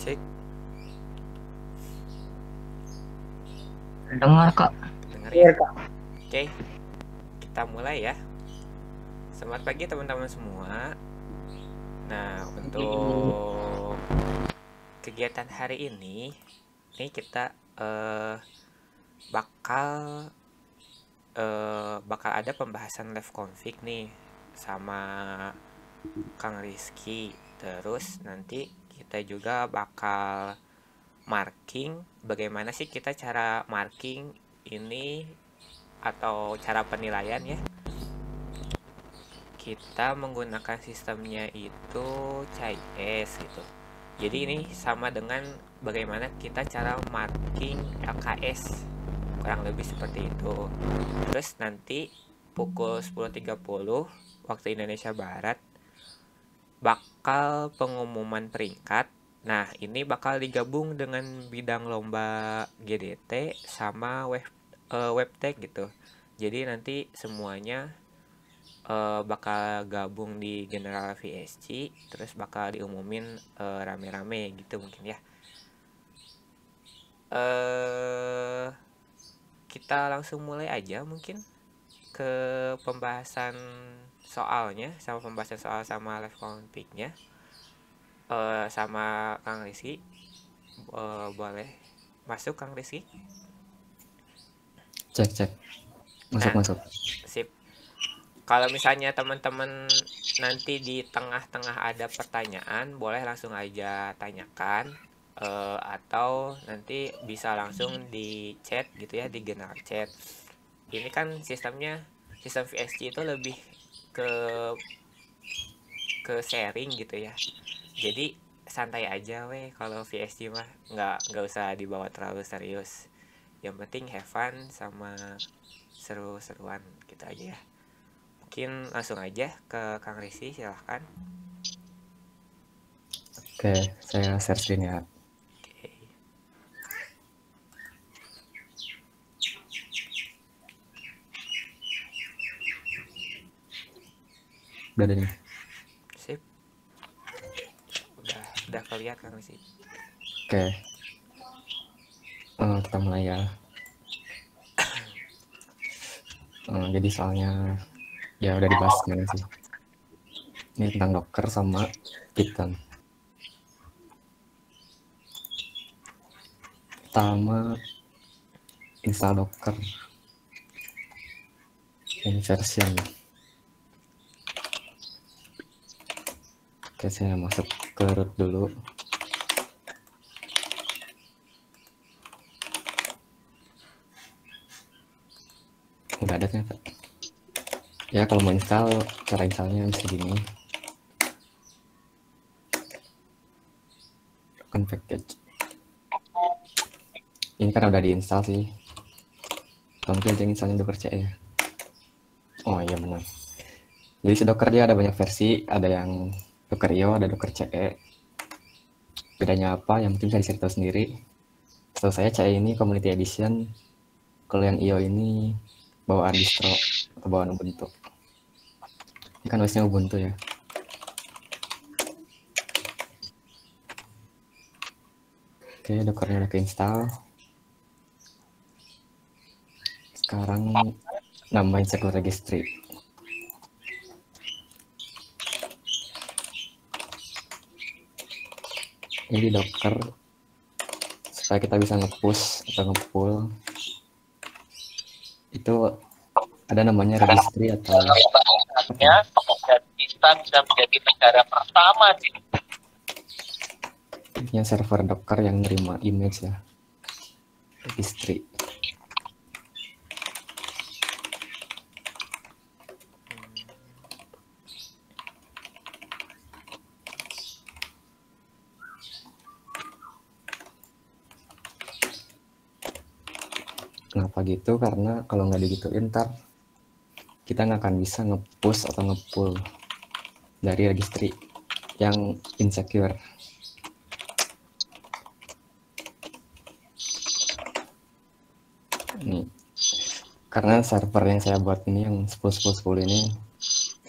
Cek, Dengar kak. dengar ya? Iya kak. Oke, kita mulai ya. Selamat pagi teman-teman semua. Nah, untuk kegiatan hari ini kita bakal bakal ada pembahasan live config nih sama Kang Rizky. Terus nanti kita juga bakal marking bagaimana sih kita cara marking ini atau cara penilaian ya. Kita menggunakan sistemnya itu CIS gitu. Jadi ini sama dengan bagaimana kita cara marking LKS, kurang lebih seperti itu. Terus nanti pukul 10.30 waktu Indonesia Barat bakal pengumuman peringkat. Nah, ini bakal digabung dengan bidang lomba GDT sama webtech gitu. Jadi nanti semuanya bakal gabung di General VSC, terus bakal diumumin rame-rame gitu mungkin ya. Kita langsung mulai aja mungkin ke pembahasan soalnya, sama pembahasan soal sama live config-nya. Sama Kang Rizky, boleh masuk Kang Rizky? Cek. Masuk. Sip. Kalau misalnya teman-teman nanti di tengah-tengah ada pertanyaan, boleh langsung aja tanyakan, atau nanti bisa langsung di chat gitu ya, di general chat. Ini kan sistemnya, sistem VSC itu lebih ke sharing gitu ya. Jadi santai aja weh kalau VSC mah, nggak usah dibawa terlalu serius. Yang penting have fun sama seru-seruan gitu aja ya. Mungkin langsung aja ke Kang Rizky, silahkan. Oke, saya share screen ya. Oke. Udah ada nih. Sip. Udah kelihatan Kang Rizky. Oke. Kita mulai ya. Jadi soalnya ya udah dibahas kemarin sih. Ini tentang Docker sama Python. Pertama, install Docker. Ini version. Oke, saya masuk ke root dulu. Udah ada ternyata. Ya kalau mau install, cara installnya bisa gini. Open package. Ini kan udah diinstal sih. Mungkin aja installnya Docker CE ya. Oh iya benar. Jadi si Docker dia ada banyak versi, ada yang Docker IO, ada Docker CE. Bedanya apa? Yang mungkin bisa dicari tahu sendiri. Setahu saya CE ini Community Edition. Kalau yang IO ini bawaan distro atau bawaan Ubuntu. Ini kan OS-nya Ubuntu ya. Oke, Dockernya udah keinstall. Sekarang nambahin circle registry. Ini di Docker supaya kita bisa nge-push atau nge-pull. Itu ada namanya registry atau dan kita bisa menjadi negara pertama di ini server Docker yang nerima image ya. Registry. Kenapa gitu? Karena kalau nggak digituin ntar kita nggak akan bisa nge-push atau nge-pull dari registry yang insecure. Nih, karena server yang saya buat ini yang 10.10.10 ini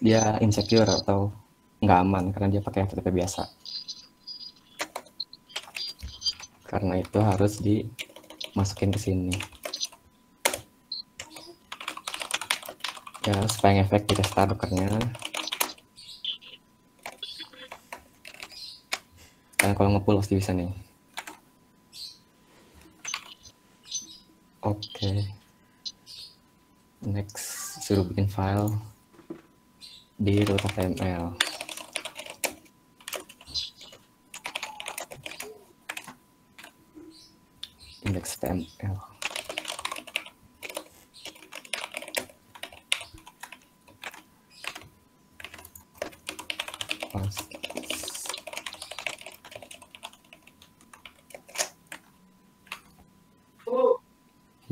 dia insecure atau nggak aman karena dia pakai FTP biasa. Karena itu harus dimasukin ke sini. Ya, supaya ngefek di restart Dockernya. Karena kalau nge-pull pasti bisa nih. Oke. Next, suruh bikin file di root.html. Index.html.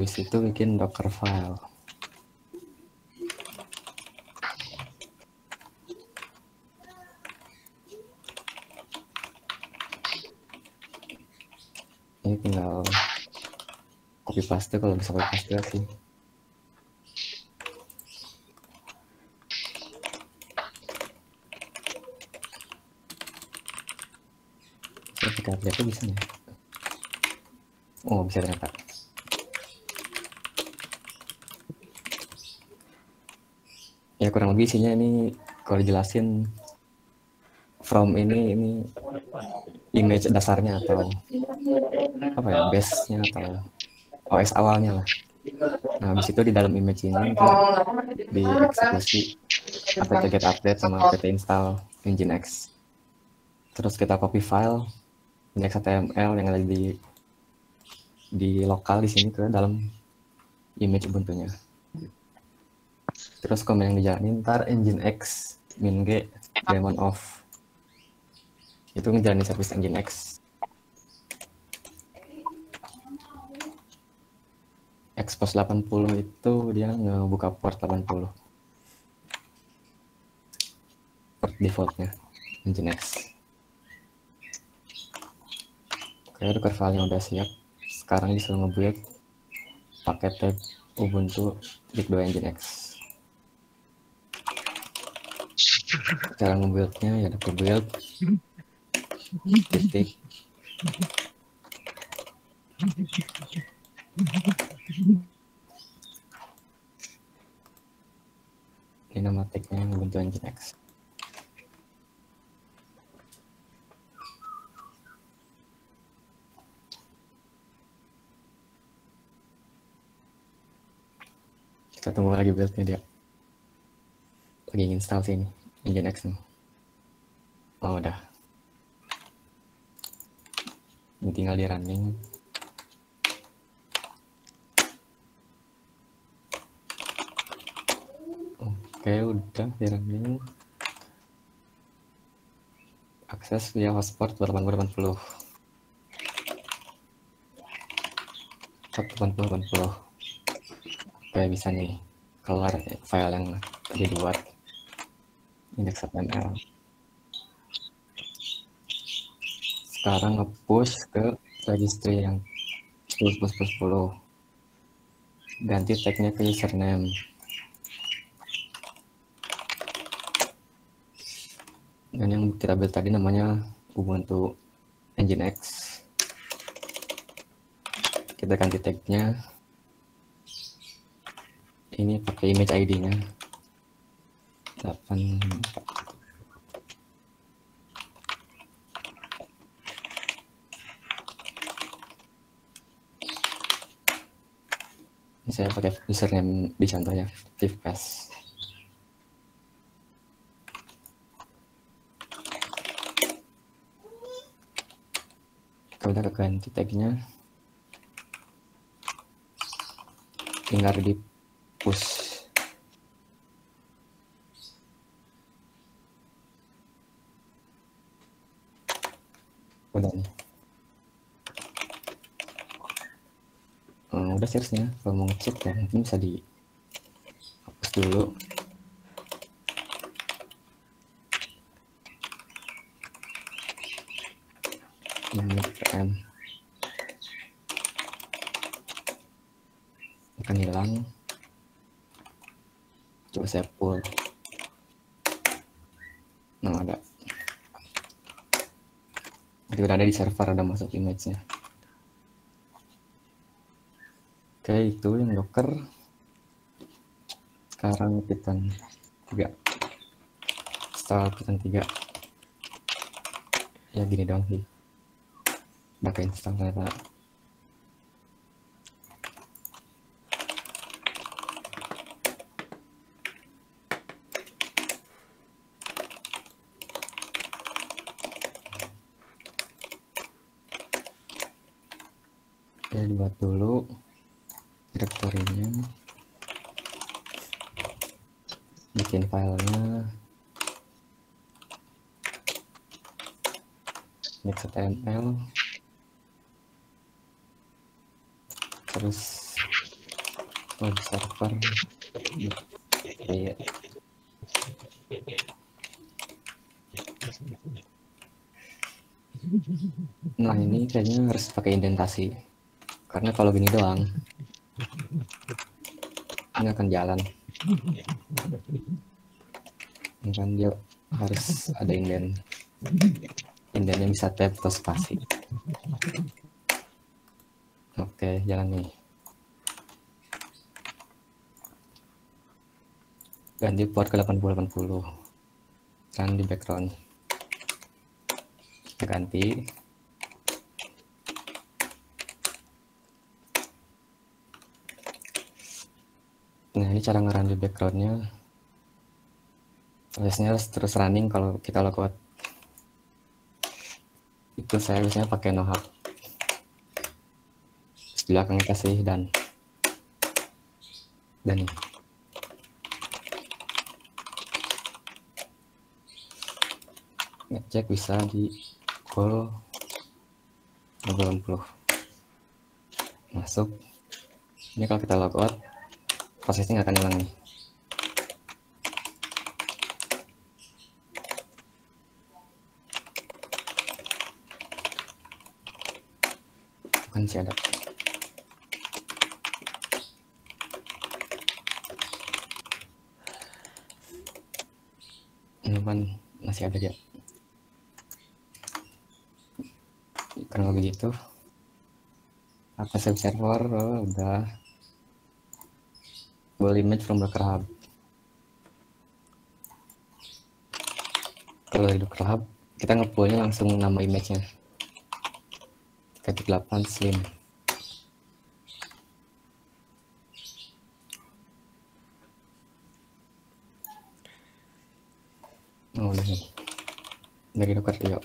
Habis itu bikin docker file. Ini tinggal copy paste kalau bisa copy paste sih. Saya pakai update bisa nih. Oh, bisa ternyata. Ya kurang lebih isinya ini kalau dijelasin from ini image dasarnya atau apa ya, base-nya atau OS awalnya lah. Nah, habis itu di dalam image ini dieksekusi apt-get update sama apt install nginx. Terus kita copy file index.html yang ada di lokal di sini ke dalam image Ubuntu-nya. Terus command yang dijalanin ntar nginx -g daemon off. Itu ngejalanin service nginx. Expose 80 itu dia ngebuka port 80. Port defaultnya nginx. Oke, docker file-nya udah siap. Sekarang disuruh nge-build pakai tag Ubuntu git2 nginx. Cara nge-build-nya ya docker build titik ini nama tagnya Ubuntu nginx. Kita tunggu lagi build-nya, dia lagi install sini nginx nih. Oh, udah. Ini tinggal di running. Oke, udah di running. Akses via hotspot 8080. 8080. Oke, bisa nih keluar file yang tadi dibuat index.html. Sekarang nge-push ke registry yang 10. Ganti tagnya ke username. Dan yang kita build tadi namanya Ubuntu nginx. Kita ganti tagnya. Ini pakai image ID-nya 8. Ini saya pakai username di contohnya vivpass. Kalau udah keganti tagnya, tinggal di push. Udah nih. Udah seriusnya. Kalau mau ngecek ya mungkin bisa dihapus dulu. Ini PM akan hilang. Coba saya pull. Nah, ada. Jadi udah ada di server, ada masuk image-nya. Oke, itu yang Docker. Sekarang Python 3. Install Python 3. Ya gini doang sih. Udah ke install ternyata. Ya dibuat dulu direktorinya, bikin filenya, .html, terus web server. Ya. Nah ini kayaknya harus pakai indentasi, karena kalau gini doang ini akan jalan. Ini kan dia harus ada indennya bisa tab atau spasi. Oke, jalan nih. Ganti port ke 8080 kan di background. Kita ganti. Nah ini cara ngerun di backgroundnya. Biasanya harus terus running kalau kita logout. Itu saya biasanya pakai nohub. Terus di belakang kasih dan nih. Ngecek bisa di call 80. Masuk. Ini kalau kita logout prosesnya nggak akan hilang nih. Bukan sih ada. Ini kan masih ada dia. Karena begitu. Apa save server? Oh, udah. Build image from Docker Hub. Kalau dari Docker Hub, kita nge-pull-nya langsung nama image-nya. 38 slim. Oh, udah nih. Dari Docker Rio.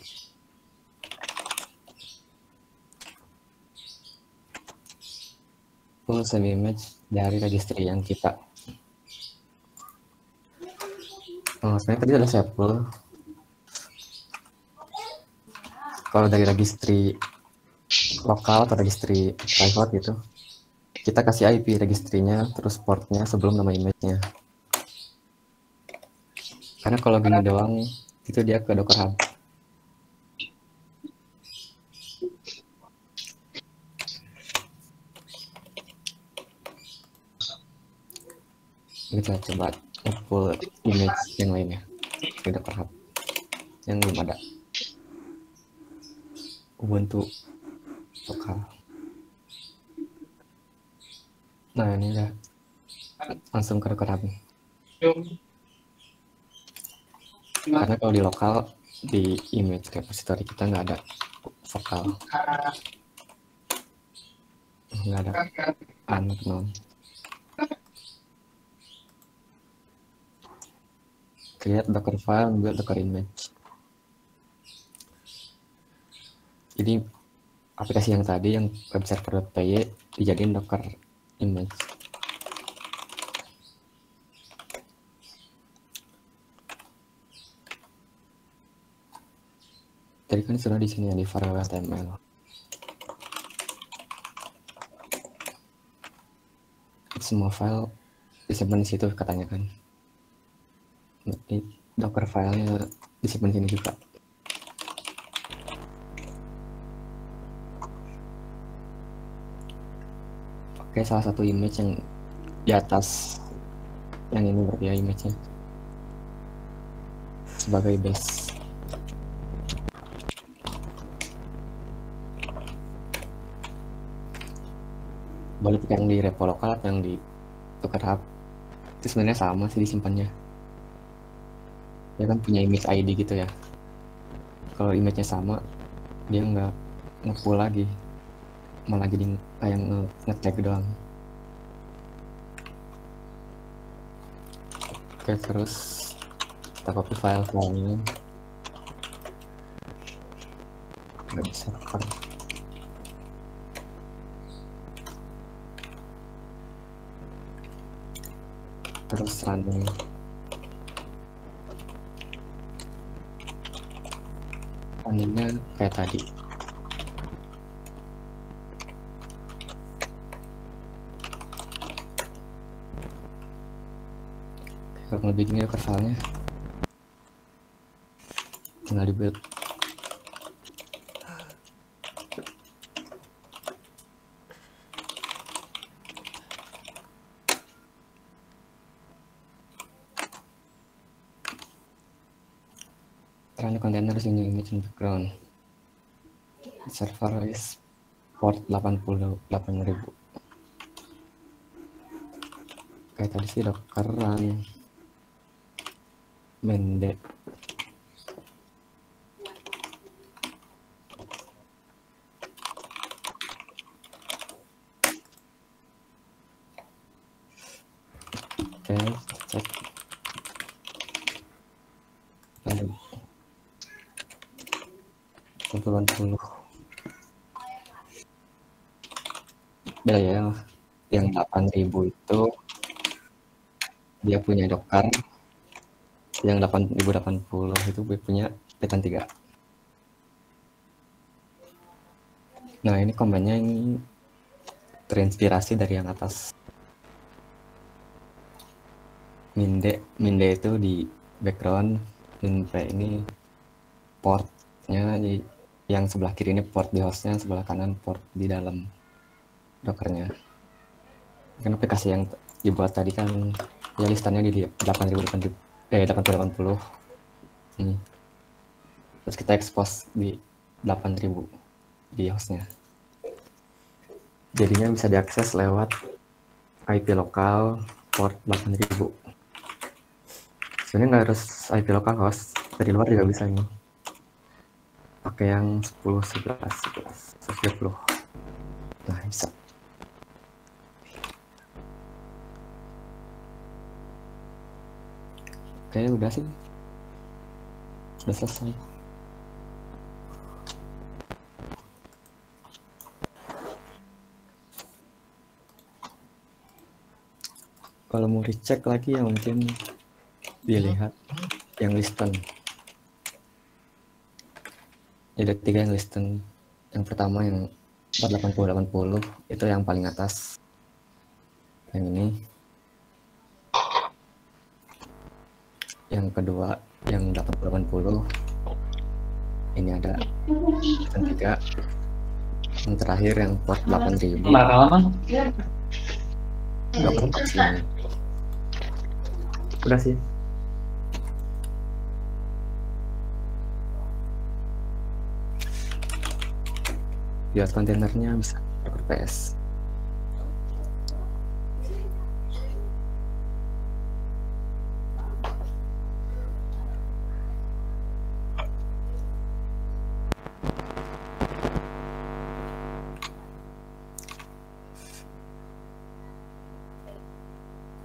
Pull save image dari registry yang kita. Oh, sebenarnya tadi udah saya pull. Kalau dari registry lokal atau registry private gitu, kita kasih IP registrinya, terus portnya sebelum nama image-nya. Karena kalau gini doang, itu dia ke Docker Hub. Kita coba pull image yang lainnya ke Docker Hub yang belum ada. Ubuntu lokal. Nah ini udah langsung ke Docker Hub nih. Karena kalau di lokal di image repository kita nggak ada vokal, nggak ada unknown. Create Docker file, build Docker image. Jadi aplikasi yang tadi yang webserver.py dijadiin Docker image. Tadi kan sudah di sini ya, di variable HTML. Semua file disimpan di situ katanya kan. Ini Docker filenya disimpan di sini juga. Oke, salah satu image yang di atas yang ini berarti ya image-nya sebagai base. balik yang di repo lokal atau yang di Tuker Hub itu sebenarnya sama sih disimpannya. Dia kan punya image ID gitu ya. Kalau image-nya sama, dia nggak nge-pull lagi, malah jadi kayak nge-tag doang. Oke, terus kita copy file-filenya. Nggak bisa server. Terus running. Runningnya kayak tadi. Kalau mau bikin Docker file-nya, tinggal di build. Run containers in image and background. Server is port 88.000. Kayak tadi sih Docker run mende. Oke, cek. Lalu 80. Beda ya, yang 8.000 itu dia punya Docker, yang 8080 itu gue punya Titan 3. Nah, ini komennya ini terinspirasi dari yang atas. Minde itu di background, Minpe ini portnya yang sebelah kiri ini port di hostnya, sebelah kanan port di dalam Dockernya. Kan aplikasi yang dibuat tadi kan ya listannya di 8080 ini. Terus kita expose di 8000 di hostnya. Jadinya bisa diakses lewat IP lokal port 8000. Sebenarnya nggak harus IP lokal host, dari luar juga bisa ini. Pakai yang 10, 11, 120. Nah, bisa. Oke, udah sih. Udah selesai. Kalau mau recheck lagi ya mungkin dilihat yang listen. Ada 3 yang listen. Yang pertama yang 48080 itu yang paling atas. Yang ini. Yang kedua yang 8080 ini ada listen 3. Yang terakhir yang port 8000. Udah keempat sih ini. Udah sih. Lihat kontainernya bisa Docker PS.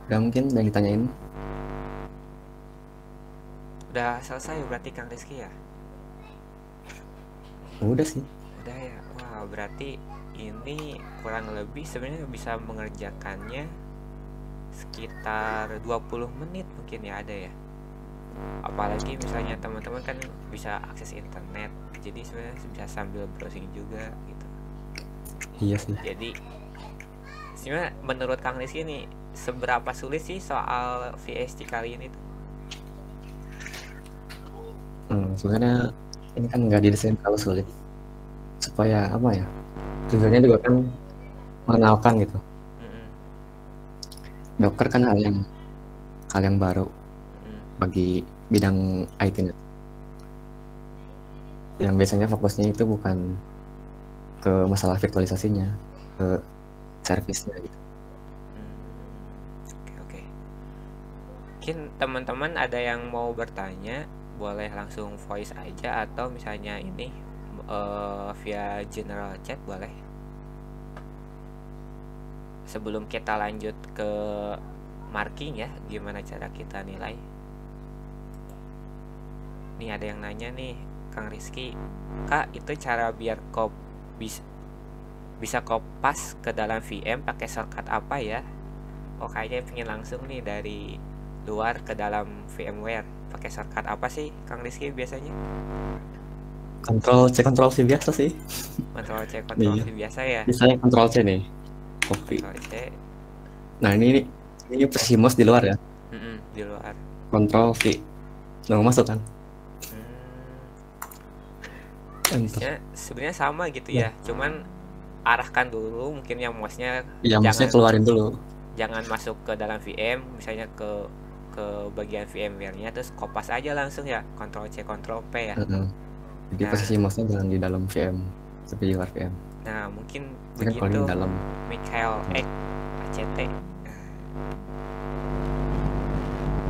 Udah mungkin yang ditanyain. Udah selesai berarti Kang Rizky ya? Udah sih. Udah ya. Wah, berarti ini kurang lebih sebenarnya bisa mengerjakannya sekitar 20 menit mungkin ya ada ya. Apalagi misalnya teman-teman kan bisa akses internet. Jadi sebenarnya bisa sambil browsing juga gitu. Iya sih. Jadi sebenarnya menurut Kang Rizky nih seberapa sulit sih soal VST kali ini tuh? Sebenarnya ini kan nggak didesain terlalu sulit supaya apa ya, tujuannya juga kan mengenalkan gitu. Docker kan hal yang baru bagi bidang IT net. Yang biasanya fokusnya itu bukan ke masalah virtualisasinya, ke service-nya gitu. Oke, oke. Mungkin teman-teman ada yang mau bertanya, boleh langsung voice aja atau misalnya ini via general chat boleh. Sebelum kita lanjut ke marking ya, gimana cara kita nilai? Nih ada yang nanya nih, Kang Rizky, Kak, itu cara biar bisa kopas ke dalam VM pakai shortcut apa ya? Oh, kayaknya pengen langsung nih dari luar ke dalam VMware. Pakai shortcut apa sih, Kang Rizky biasanya? Ctrl C Ctrl V biasa sih. Ctrl C Ctrl Iya. V biasa ya. Misalnya Ctrl C nih, copy. Ctrl C. Nah ini posisi mouse di luar ya. Di luar. Ctrl V. Nah, masuk kan? Enter. Sebenarnya sama gitu ya. Cuman arahkan dulu mungkin yang mouse-nya. Iya, mouse-nya keluarin dulu. Jangan masuk ke dalam VM, misalnya ke bagian VMware-nya, terus kopas aja langsung ya, Ctrl C Ctrl P ya. Jadi posisi mouse-nya jangan di dalam VM, tapi di luar VM. Nah, mungkin Kan begitu di dalam. Michael X ACT.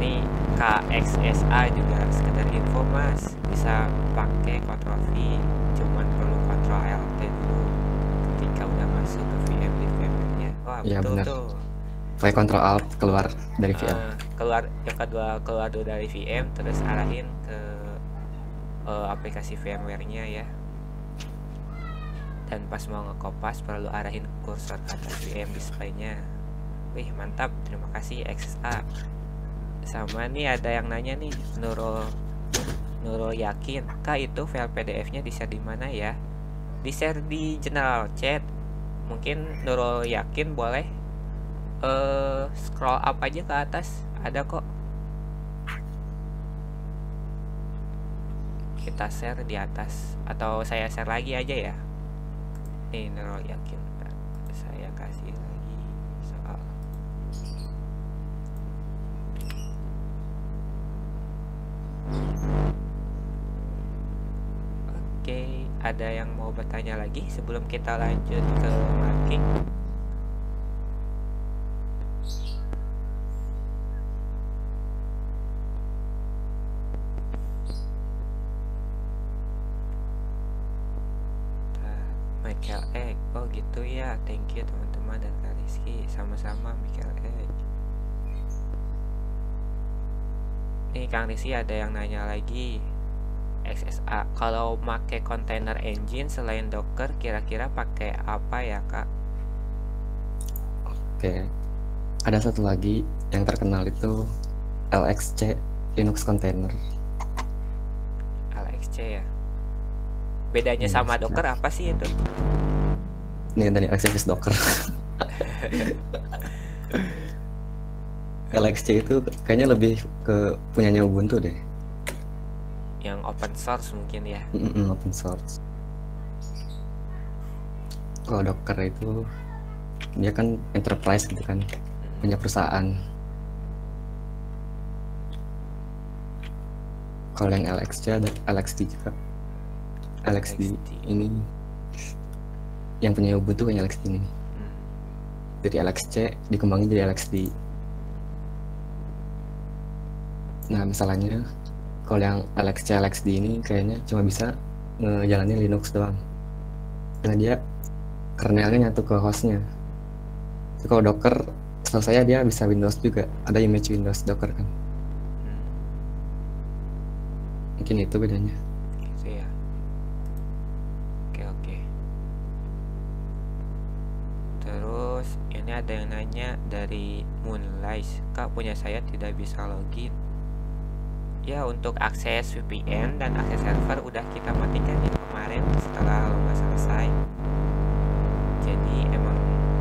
Nih KXSA juga sekedar info mas, bisa pakai Ctrl V, cuman perlu Ctrl Alt dulu ketika udah masuk ke VM di VM-nya. Wah ya, betul benar. tuh. Pakai Ctrl Alt keluar dari VM. Yang kedua keluar dulu dari VM, terus arahin ke aplikasi VMware-nya ya. Dan pas mau ngekopas perlu arahin kursor ke atas VM display-nya. Wih mantap, terima kasih XSA. Sama nih ada yang nanya nih, Nurul yakin, Kak itu file PDF-nya di-share di mana ya? Di-share di general chat. Mungkin Nurul yakin boleh scroll up aja ke atas, ada kok. Kita share di atas atau saya share lagi aja ya. Nih Nurul yakin, saya kasih lagi soal. Oke, ada yang mau bertanya lagi sebelum kita lanjut ke marking? Michael Egg, oh gitu ya, thank you teman-teman dan Kak Rizky, sama-sama Michael Egg. Nih Kang Rizky ada yang nanya lagi, XSA, kalau pakai container engine selain Docker kira-kira pakai apa ya Kak? Oke, ada satu lagi yang terkenal itu LXC, Linux Container. LXC ya. Bedanya sama Docker apa sih itu? Ini dari Service Docker. LXC itu kayaknya lebih ke punyanya Ubuntu deh. Yang open source mungkin ya. Open source. Kalau Docker itu dia kan enterprise gitu kan, punya perusahaan. Kalau yang LXC ada LXD juga. LXD ini yang punya Ubuntu kan LXD ini. Dari LXC dikembangin jadi LXD. Nah masalahnya kalau yang LXD ini kayaknya cuma bisa ngejalanin Linux doang, karena dia kernelnya nyatu ke hostnya. Tapi kalau Docker setahu saya dia bisa Windows juga, ada image Windows Docker kan. Mungkin itu bedanya. Gitu ya. Oke. Terus ini ada yang nanya dari Moonlight, Kak punya saya tidak bisa login. Ya untuk akses VPN dan akses server udah kita matikan ya kemarin setelah lomba selesai. Jadi emang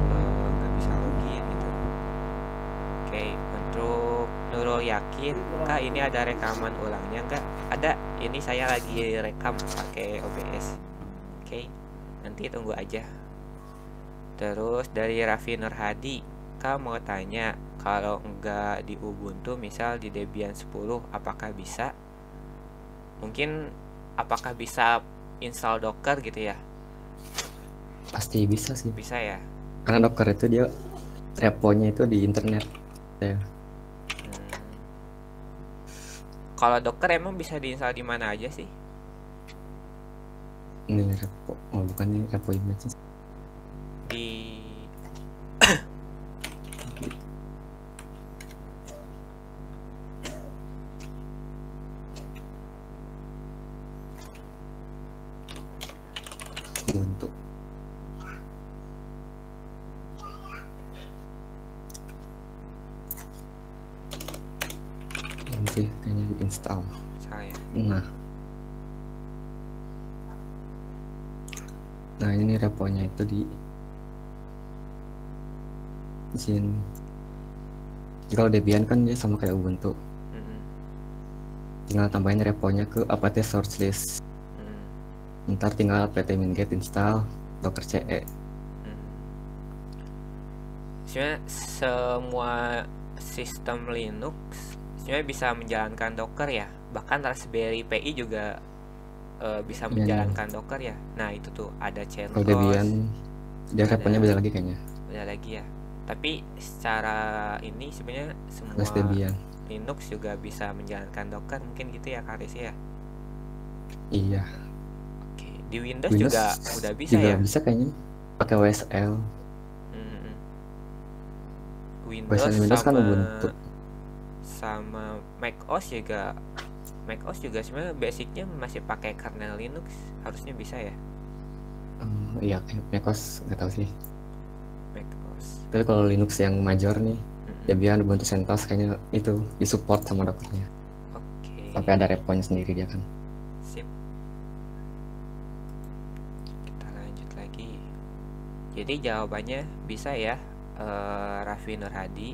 nggak bisa login gitu. Oke, untuk Nurul yakin, Kak ini ada rekaman ulangnya nggak? Ada, ini saya lagi rekam pakai OBS. Oke, nanti tunggu aja. Terus dari Raffi Nurhadi, Kak mau tanya, kalau enggak di Ubuntu misal di Debian 10 apakah bisa? Mungkin apakah bisa install Docker gitu ya? Pasti bisa sih. Bisa ya. Karena Docker itu dia reponya itu di internet ya. Kalau Docker emang bisa diinstal di mana aja sih? Ini repo, oh bukan ini repo image Di Ubuntu. Nanti kayaknya install. saya. Nah ini reponya itu di sini. Kalau Debian kan dia sama kayak Ubuntu. Tinggal tambahin reponya ke apt source list. Ntar tinggal apt minget install docker ce. Sebenarnya semua sistem Linux sebenarnya bisa menjalankan Docker ya. Bahkan Raspberry Pi juga bisa menjalankan Docker ya. Nah itu tuh ada CentOS. Kalau Debian dia reponya beda lagi kayaknya. Beda lagi ya. Tapi secara ini sebenarnya semua Debian. Linux juga bisa menjalankan Docker, mungkin gitu ya Kak Resi ya. Iya. Oke, di Windows juga udah bisa juga ya. Bisa kayaknya pakai WSL. Windows kan Ubuntu. Sama macOS juga sebenarnya basicnya masih pakai kernel Linux, harusnya bisa ya. Iya, macOS nggak tahu sih. macOS. Tapi kalau Linux yang major nih, Debian, Ubuntu, CentOS kayaknya itu disupport sama Dockernya. Oke. Sampai ada reponya sendiri dia kan. Sip. Kita lanjut lagi. Jadi jawabannya bisa ya, Raffi Nur Hadi.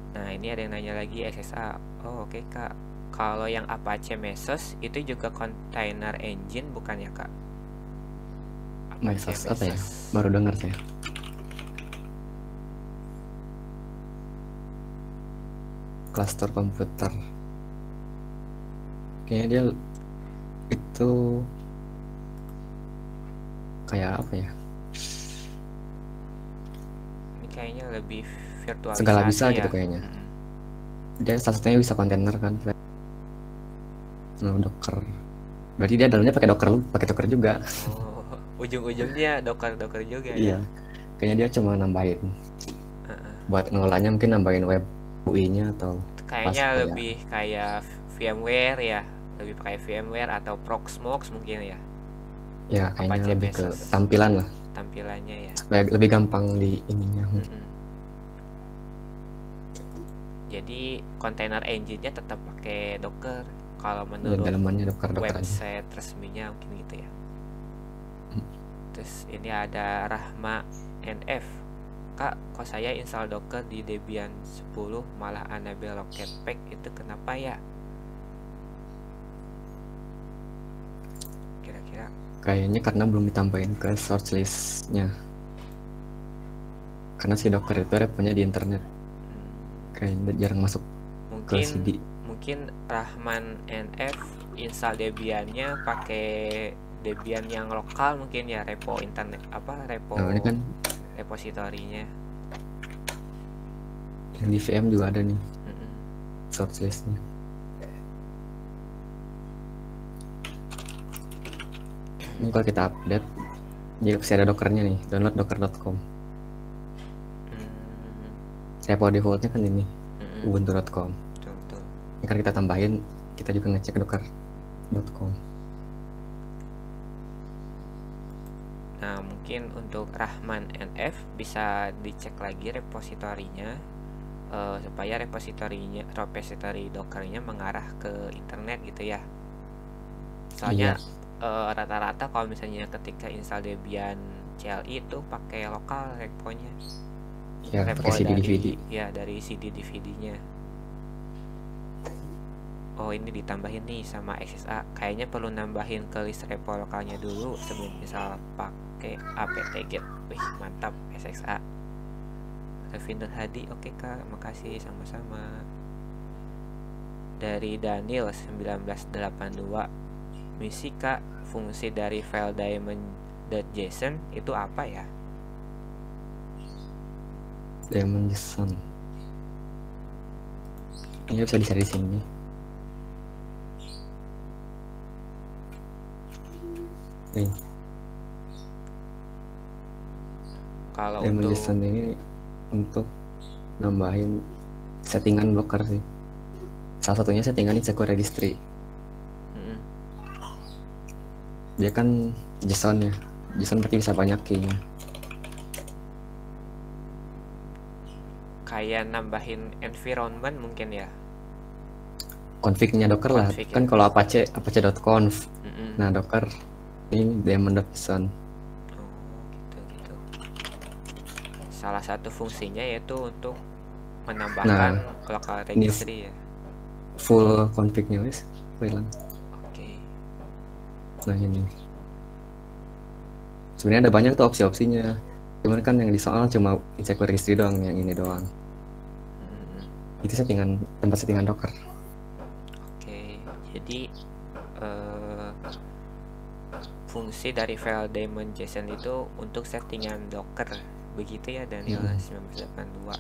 Nah ini ada yang nanya lagi SSA. Oh oke Kak. Kalau yang Apache Mesos itu juga container engine bukan ya Kak? Mesos apa ya? Baru dengar saya. Cluster komputer. Kayaknya dia itu kayak apa ya? Ini kayaknya lebih virtualisasi. Segala bisa ya? gitu kayaknya. Dia salah satunya bisa kontainer kan. Docker. Berarti dia dalamnya pakai Docker juga. Oh, ujung-ujungnya Docker juga Iya. ya. Kayaknya dia cuma nambahin. Buat ngelolanya mungkin nambahin web UI-nya atau kayaknya lebih kayak VMware ya. Lebih pakai VMware atau Proxmox mungkin ya. Ya, kayaknya Apache lebih ke Mesos. tampilan lah. Tampilannya ya. Lebih gampang di ininya. Jadi container engine-nya tetap pakai Docker. Kalau menurut dalamannya Docker website resminya mungkin gitu ya. Terus ini ada Rahma NF. Kak, kok saya install Docker di Debian 10 malah enable Rocket Pack, itu kenapa ya? Kira-kira? Kayaknya karena belum ditambahin ke source list-nya. Karena si Docker itu reponya di internet. Kayaknya jarang masuk ke CD. Mungkin Rahman NF install Debian-nya pakai Debian yang lokal mungkin ya, repo internet ini kan repositorinya. Yang di VM juga ada nih source list-nya. Ini kalau kita update, jadi pasti ada Dockernya nih, download docker.com. Repo defaultnya kan ini, ubuntu.com. Ini kan kita tambahin, kita juga ngecek docker.com. Nah mungkin untuk Rahman NF bisa dicek lagi repositorinya, supaya repositori Dockernya mengarah ke internet gitu ya. Soalnya rata-rata kalau misalnya ketika install Debian CLI itu pakai lokal reponya. Ya, pakai CD DVD. Ya, dari CD DVD-nya. Oh, ini ditambahin nih sama SSA. Kayaknya perlu nambahin ke list repo lokalnya dulu sebelum misal pakai apt-get. Wih, mantap SSA. Raffi Nur Hadi, oke Kak, makasih sama-sama. Dari Daniel 1982. Misi Kak, fungsi dari file diamond.json itu apa ya? Daemon JSON. Ini bisa dicari di sini. Nih, Kalau Daemon untuk JSON ini untuk nambahin settingan blocker sih. Salah satunya settingan insecure registry. mm, Dia kan JSON ya. JSON berarti bisa banyak key-nya. kayak nambahin environment mungkin ya. Config-nya Docker lah. Config Kan ya. kalau apache.conf. Mm-mm. Nah, Docker ini daemon.json. Oh, gitu. Salah satu fungsinya yaitu untuk menambahkan local ini registry ya. Full config-nya wis. Hilang. Oke. Nah, ini. Sebenarnya ada banyak tuh opsi-opsinya. Cuman kan yang di soal cuma insecure registry doang, yang ini doang. Mm, Itu tempat settingan Docker. Oke. Jadi fungsi dari file daemon JSON itu untuk settingan Docker. Begitu ya Daniel 1982.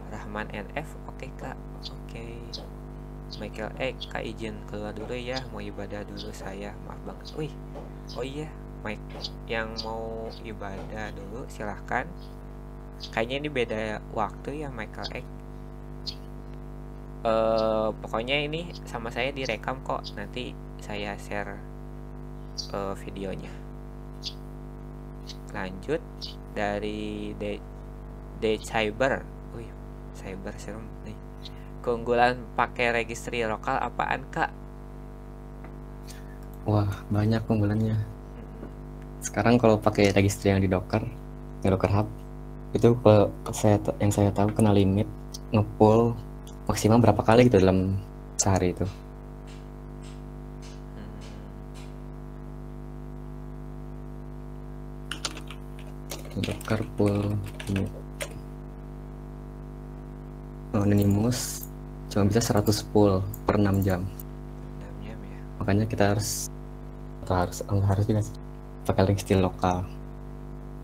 Rahman NF, oke Kak. Oke. Michael Kak izin keluar dulu ya, mau ibadah dulu saya. Maaf banget. Wih. Oh iya, Mike yang mau ibadah dulu silahkan. Kayaknya ini beda waktu ya Michael pokoknya ini sama saya direkam kok. Nanti saya share videonya. Lanjut dari Cyber. Wih, Cyber serem nih. Keunggulan pakai registry lokal apaan Kak? Wah, banyak keunggulannya. Sekarang kalau pakai registry yang di Docker, yang Docker Hub, itu yang saya tahu kena limit ngepull maksimal berapa kali gitu dalam sehari itu. Docker pull ini. Anonymous cuma bisa 100 pull per 6 jam. 6 jam ya. Makanya kita harus juga sih, pakai registry lokal.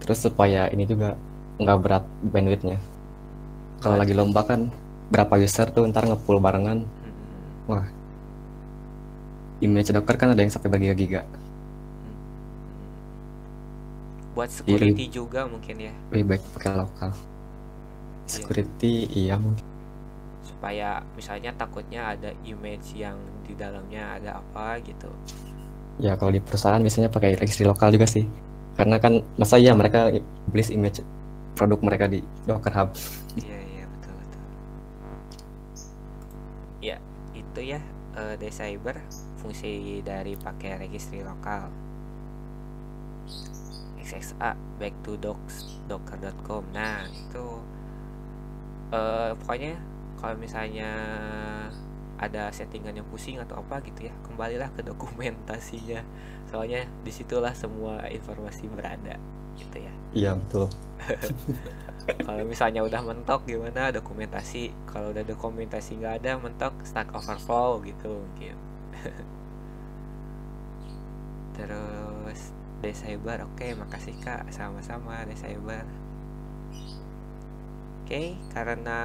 Terus supaya ini juga nggak berat bandwidthnya. Kalau lagi lomba kan berapa user tuh ntar ngepull barengan. Wah, image Docker kan ada yang sampai bergiga-giga. Buat security juga mungkin ya. Lebih baik pakai lokal. Security iya mungkin. Supaya misalnya takutnya ada image yang di dalamnya ada apa gitu. Ya kalau di perusahaan biasanya pakai registry lokal juga sih. Karena kan masa ya mereka publish image produk mereka di Docker Hub. Iya betul. Ya itu ya Cyber fungsi dari pakai registry lokal. XXA back to docker.com. Nah itu pokoknya kalau misalnya ada settingan yang pusing atau apa gitu ya, kembalilah ke dokumentasinya. Soalnya disitulah semua informasi berada gitu ya. Iya betul. Kalau misalnya udah mentok gimana dokumentasi, kalau udah dokumentasi nggak ada mentok Stack Overflow gitu mungkin. Terus Cyber, oke, makasih Kak, sama-sama Cyber. Oke, karena